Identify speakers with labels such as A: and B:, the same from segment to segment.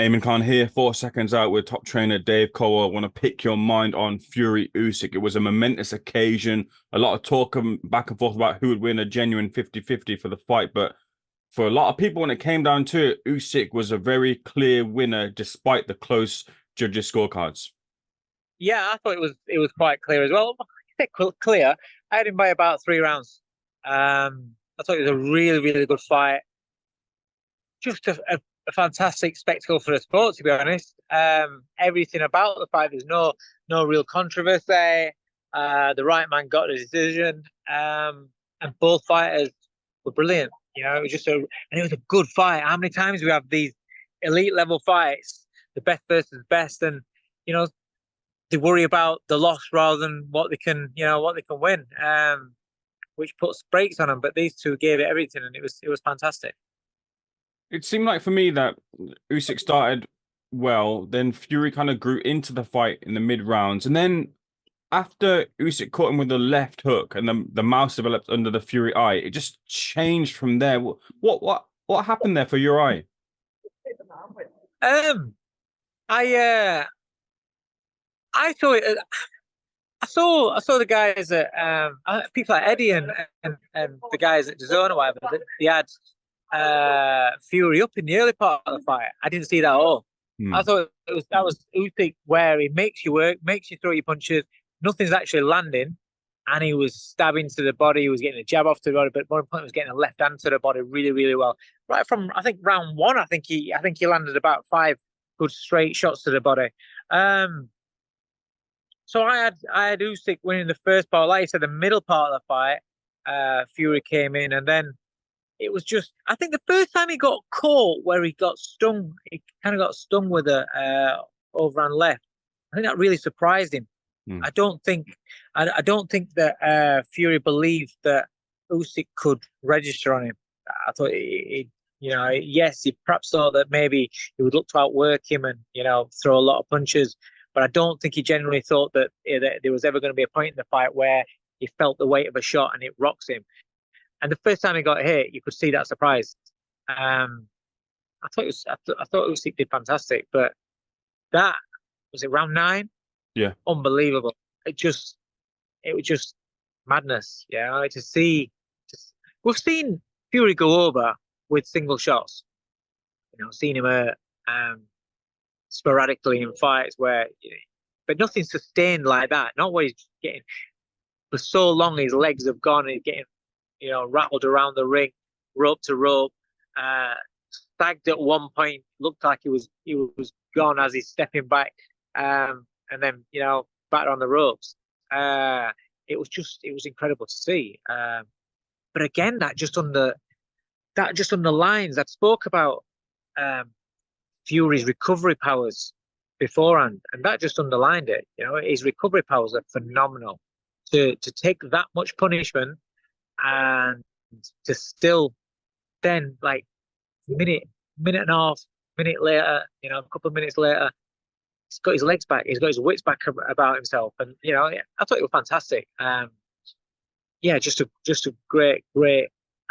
A: Ayman Khan here, 4 seconds out with top trainer Dave Coldwell. I want to pick your mind on Fury Usyk. It was a momentous occasion. A lot of talk back and forth about who would win, a genuine 50-50 for the fight. But for a lot of people, when it came down to it, Usyk was a very clear winner despite the close judges' scorecards.
B: Yeah, I thought it was quite clear as well. Clear. I had him by about 3 rounds. I thought it was a really, really good fight. Just a fantastic spectacle for the sport, to be honest. Everything about the fight, there's no real controversy. The right man got the decision, and both fighters were brilliant. You know, it was just and it was a good fight. How many times do we have these elite level fights, the best versus best, and you know they worry about the loss rather than what they can win, which puts brakes on them. But these two gave it everything, and it was fantastic.
A: It seemed like for me that Usyk started well, then Fury kind of grew into the fight in the mid rounds, and then after Usyk caught him with the left hook and the mouse developed under the Fury eye, it just changed from there. What happened there for your eye?
B: Um, I I saw it. I saw the guys at people like Eddie and the guys at DAZN or whatever. They had Fury up in the early part of the fight. I didn't see that at all. I thought that was Usyk where he makes you work, makes you throw your punches. Nothing's actually landing, and he was stabbing to the body. He was getting a jab off to the body, but more importantly, he was getting a left hand to the body really, really well. Right from I think round one, I think he landed about 5 good straight shots to the body. So I had Usyk winning the first part. Like I said, the middle part of the fight, Fury came in, and then it was just, I think the first time he got caught where he got stung, he kind of got stung with a overhand left. I think that really surprised him. I don't think that Fury believed that Usyk could register on him. I thought yes, he perhaps thought that maybe he would look to outwork him and throw a lot of punches, but I don't think he genuinely thought that there was ever going to be a point in the fight where he felt the weight of a shot and it rocks him. And the first time he got hit, you could see that surprise. I thought Usyk did fantastic, but that was it round 9.
A: Yeah,
B: unbelievable. It was just madness. Yeah, to see. We've seen Fury go over with single shots. Seen him sporadically in fights where, but nothing sustained like that. Not where he's getting for so long. His legs have gone. And he's getting rattled around the ring, rope to rope, sagged at one point, looked like he was gone as he's stepping back, and then back on the ropes. It was incredible to see. But again, that just underlines. I spoke about Fury's recovery powers beforehand, and that just underlined it. His recovery powers are phenomenal. To take that much punishment and to still then, like, minute and a half, minute later, a couple of minutes later, he's got his legs back, he's got his wits back about himself, and I thought it was fantastic. Just a great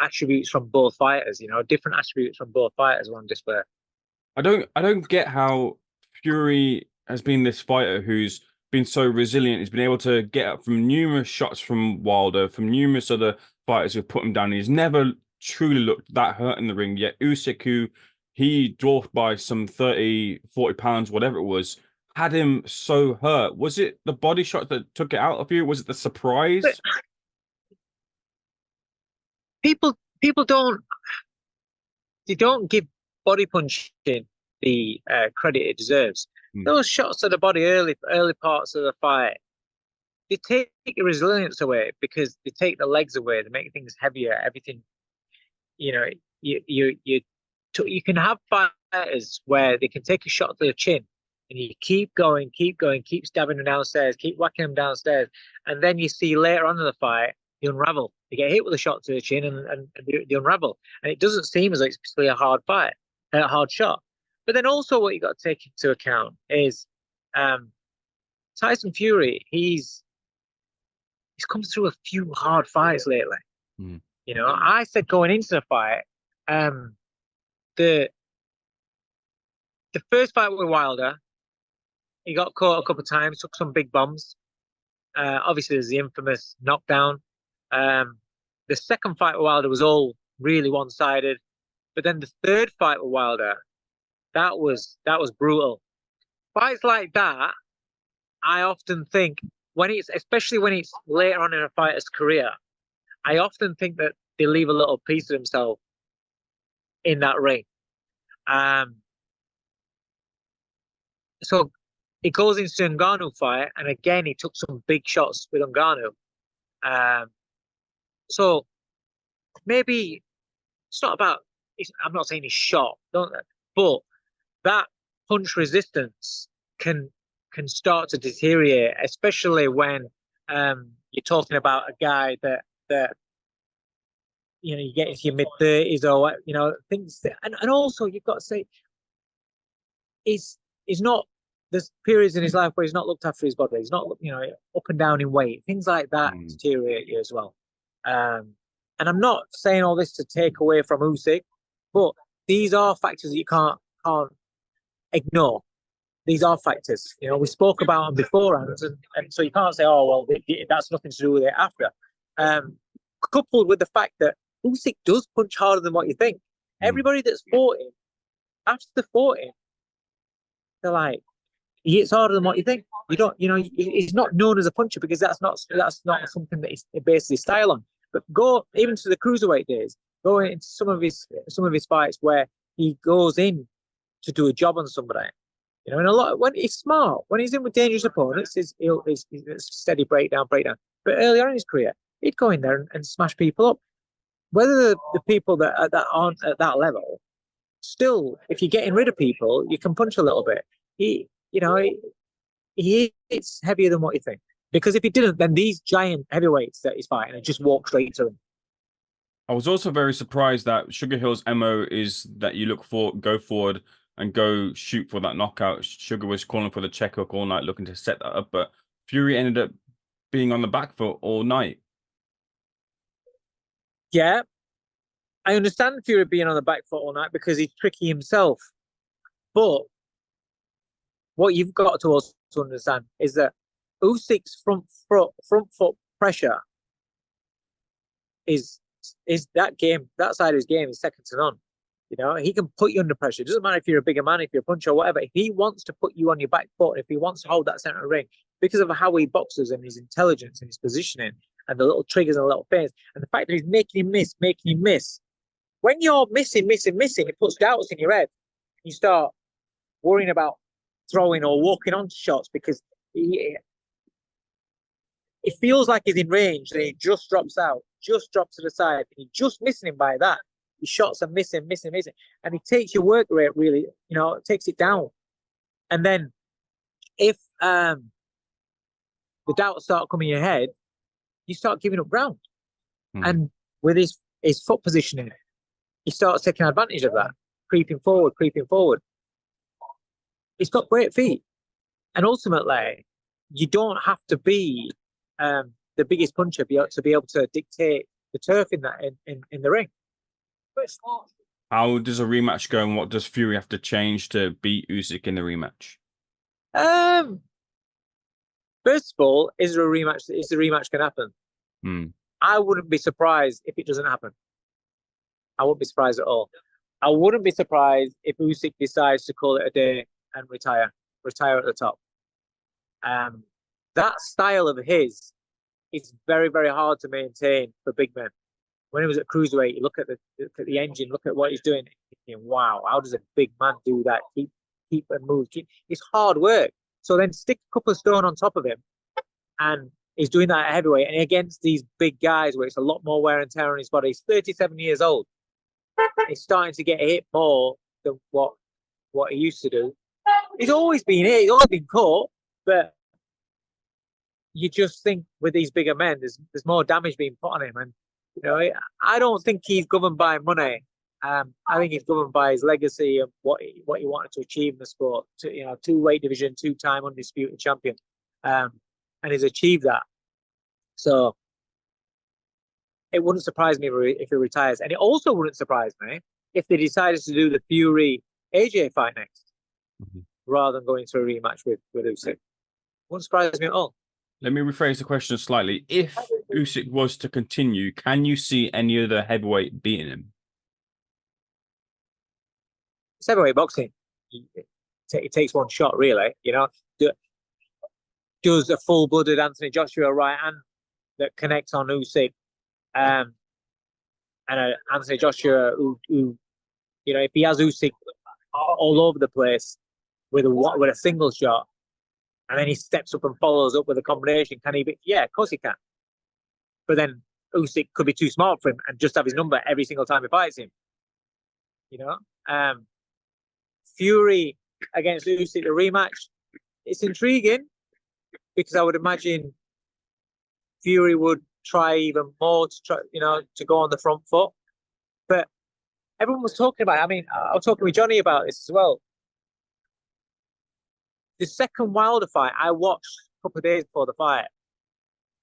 B: attributes from both fighters. Different attributes from both fighters were on display.
A: I don't get how Fury has been this fighter who's been so resilient. He's been able to get up from numerous shots from Wilder, from numerous other fighters who've put him down. He's never truly looked that hurt in the ring. Yet Usyk, who he dwarfed by some 30, 40 pounds, whatever it was, had him so hurt. Was it the body shot that took it out of you? Was it the surprise?
B: But people don't give body punching the credit it deserves. Those shots to the body early parts of the fight, they take your resilience away because they take the legs away. They make things heavier. Everything, you can have fighters where they can take a shot to the chin, and you keep going, keep stabbing them downstairs, keep whacking them downstairs, and then you see later on in the fight they unravel. They get hit with a shot to the chin and they unravel, and it doesn't seem as though it's particularly a hard fight, a hard shot. But then also what you got to take into account is Tyson Fury. He's come through a few hard fights lately. I said going into the fight, the the first fight with Wilder, he got caught a couple of times, took some big bombs. Obviously, there's the infamous knockdown. The second fight with Wilder was all really one-sided, but then the third fight with Wilder, that was brutal. Fights like that, I often think especially when it's later on in a fighter's career, I often think that they leave a little piece of themselves in that ring. So it goes into the Ngannou fight, and again, he took some big shots with Ngannou. So maybe it's not about. I'm not saying he's shot, but that punch resistance can start to deteriorate, especially when you're talking about a guy that you get into your mid-30s or things. And also you've got to say, he's not. There's periods in his life where he's not looked after his body. He's not, up and down in weight. Things like that deteriorate you as well. And I'm not saying all this to take away from Usyk, but these are factors that you can't ignore. These are factors. We spoke about them beforehand, and so you can't say, "Oh, well, that's nothing to do with it after." Coupled with the fact that Usyk does punch harder than what you think. Everybody that's fought him, after they fought him, they're like, he hits harder than what you think. You don't, he's not known as a puncher because that's not something that he bases his style on. But go even to the cruiserweight days, go into some of his fights where he goes in to do a job on somebody. And a lot when he's smart, when he's in with dangerous opponents, it's steady breakdown. But early on in his career, he'd go in there and smash people up. Whether the people that aren't at that level, still, if you're getting rid of people, you can punch a little bit. He hits heavier than what you think. Because if he didn't, then these giant heavyweights that he's fighting would just walk straight to him.
A: I was also very surprised that Sugar Hill's MO is that you go forward and go shoot for that knockout. Sugar was calling for the check hook all night, looking to set that up, but Fury ended up being on the back foot all night.
B: Yeah, I understand Fury being on the back foot all night because he's tricky himself. But what you've got to also understand is that Usyk's front foot pressure is that side of his game is second to none. He can put you under pressure. It doesn't matter if you're a bigger man, if you're a puncher or whatever. If he wants to put you on your back foot, if he wants to hold that center of the ring, because of how he boxes and his intelligence and his positioning and the little triggers and the little feints, and the fact that he's making him miss. When you're missing, it puts doubts in your head. You start worrying about throwing or walking onto shots because it feels like he's in range and he just drops out, just drops to the side, and you're just missing him by that. His shots are missing, and he takes your work rate really, takes it down. And then if the doubts start coming in your head, you start giving up ground. And with his foot positioning, he starts taking advantage of that, creeping forward. He's got great feet, and ultimately, you don't have to be the biggest puncher to be able to dictate the turf in the ring.
A: How does a rematch go, and what does Fury have to change to beat Usyk in the rematch?
B: First of all, is the rematch going to happen? I wouldn't be surprised if it doesn't happen. I wouldn't be surprised at all. I wouldn't be surprised if Usyk decides to call it a day and retire at the top. That style of his is very, very hard to maintain for big men. When he was at cruiserweight, you look at the engine, look at what he's doing, thinking, wow, how does a big man do that? Keep and move. It's hard work. So then stick a couple of stone on top of him, and he's doing that at heavyweight, and against these big guys where it's a lot more wear and tear on his body. He's 37 years old. He's starting to get hit more than what he used to do. He's always been hit. He's always been caught, but you just think with these bigger men, there's more damage being put on him, and I don't think he's governed by money. I think he's governed by his legacy of what he wanted to achieve in the sport. Two weight division, 2-time undisputed champion, and he's achieved that. So it wouldn't surprise me if he retires, and it also wouldn't surprise me if they decided to do the Fury AJ fight next. rather than going to a rematch with Usyk. Wouldn't surprise me at all.
A: Let me rephrase the question slightly. If Usyk was to continue, can you see any other heavyweight beating him?
B: It's heavyweight boxing. It takes one shot, really. Does a full-blooded Anthony Joshua right hand that connects on Usyk, and Anthony Joshua who if he has Usyk all over the place with a single shot, and then he steps up and follows up with a combination, can he be? Yeah, of course he can. But then Usyk could be too smart for him and just have his number every single time he fights him. Fury against Usyk, the rematch, it's intriguing because I would imagine Fury would try even more to go on the front foot. But everyone was talking about it. I mean, I was talking with Johnny about this as well. The second Wilder fight I watched a couple of days before the fight,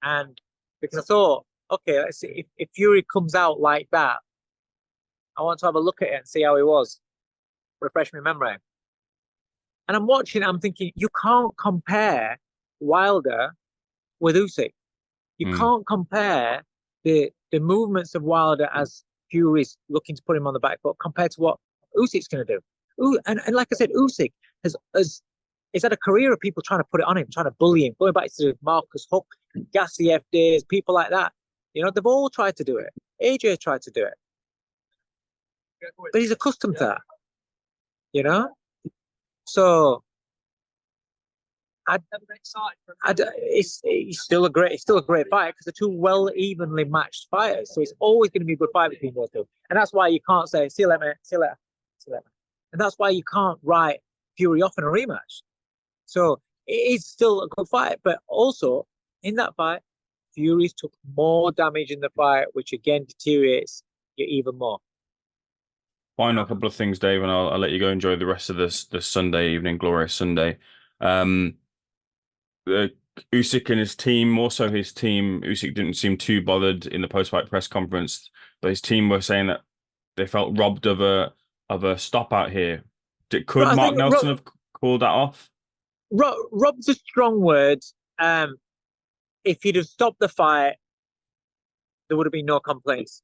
B: and because I thought, okay, let's see if Fury comes out like that, I want to have a look at it and see how he was, refresh my memory. And I'm watching, I'm thinking, you can't compare Wilder with Usyk. You can't compare the movements of Wilder as Fury's looking to put him on the back foot compared to what Usyk's going to do. And like I said, Usyk has had a career of people trying to put it on him, trying to bully him, going back to Marcus Huck, Gassiev days, people like that. They've all tried to do it. AJ tried to do it. But he's accustomed to that. So it's still a great fight because they're two well evenly matched fighters. So it's always going to be a good fight between those two, and that's why you can't say see you later, mate. See you later, and that's why you can't write Fury off in a rematch. So it is still a good fight, but also in that fight, Fury's took more damage in the fight, which again deteriorates you even more.
A: Final couple of things, Dave, and I'll let you go enjoy the rest of this Sunday evening, glorious Sunday. Usyk and his team, more so his team, Usyk didn't seem too bothered in the post-fight press conference, but his team were saying that they felt robbed of a stop out here. Could Mark Nelson have called that off?
B: Robbed's a strong word. If he'd have stopped the fight, there would have been no complaints.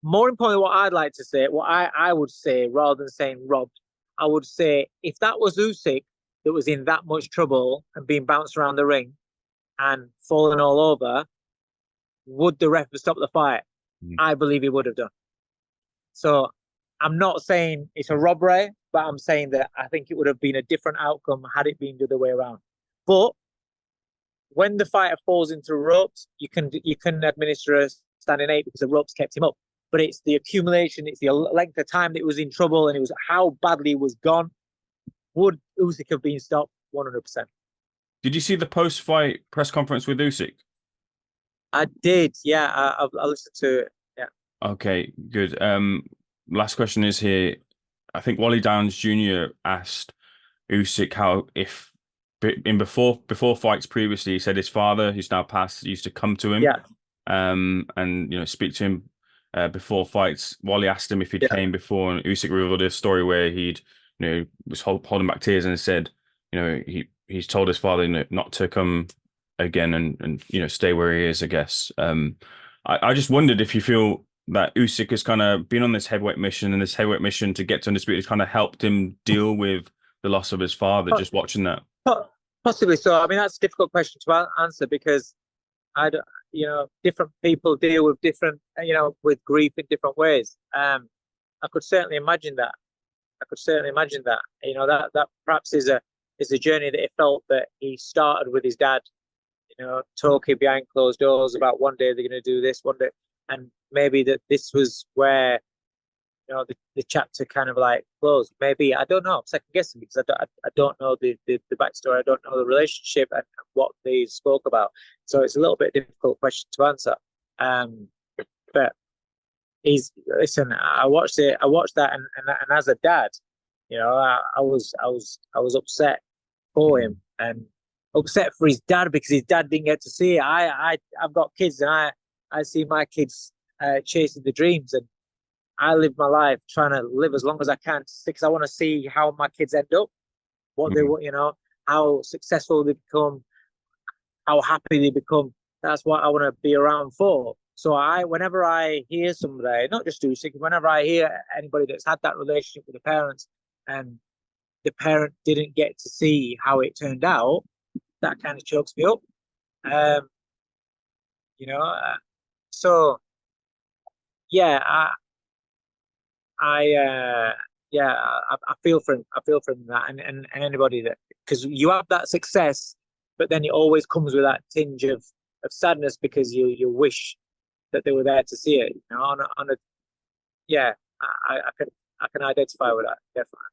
B: More importantly, what I'd like to say, what I would say, rather than saying robbed, I would say if that was Usyk that was in that much trouble and being bounced around the ring and falling all over, would the ref have stopped the fight? I believe he would have done. So I'm not saying it's a robbery, but I'm saying that I think it would have been a different outcome had it been the other way around. But when the fighter falls into ropes, you can administer a standing 8 because the ropes kept him up. But it's the accumulation, it's the length of time that he was in trouble, and it was how badly he was gone. Would Usyk have been stopped? 100%.
A: Did you see the post-fight press conference with Usyk?
B: I did, yeah. I listened to it, yeah.
A: Okay, good. Last question is here. I think Wally Downs Jr. asked Usyk before fights previously, he said his father, who's now passed, used to come to him, and speak to him before fights. Wally asked him if he'd came before, and Usyk revealed a story where he'd was holding back tears and said he's told his father not to come again and stay where he is, I guess. I just wondered if you feel that Usyk has kind of been on this heavyweight mission, and this heavyweight mission to get to undisputed has kind of helped him deal with the loss of his father, just watching that.
B: Possibly so. I mean, that's a difficult question to answer because different people deal with different, with grief in different ways. I could certainly imagine that. That perhaps is a journey that he felt that he started with his dad, talking behind closed doors about one day they're going to do this, one day, and maybe that this was where the chapter kind of like closed. Maybe, I don't know, I'm second guessing because I don't know the backstory, I don't know the relationship and what they spoke about, so it's a little bit difficult question to answer. But I watched that and as a dad, I was upset for him and upset for his dad because his dad didn't get to see it. I've got kids and I see my kids chasing the dreams, and I live my life trying to live as long as I can because I want to see how my kids end up. what they want, how successful they become, how happy they become. That's what I want to be around for. So whenever I hear somebody, not just Usyk, whenever I hear anybody that's had that relationship with the parents and the parent didn't get to see how it turned out, that kind of chokes me up. You know, so yeah, I feel for him. I feel for him that, and anybody that, because you have that success, but then it always comes with that tinge of sadness because you wish that they were there to see it. Yeah, I can identify with that definitely.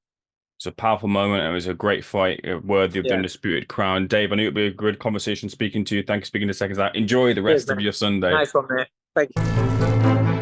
A: It's a powerful moment. It was a great fight, worthy of the
B: Yeah,
A: undisputed crown. Dave, I knew it'd be a good conversation speaking to you. Thanks for speaking to Seconds Out. Enjoy the
B: cheers,
A: rest of
B: man.
A: your Sunday.
B: Nice one, mate. Thank you.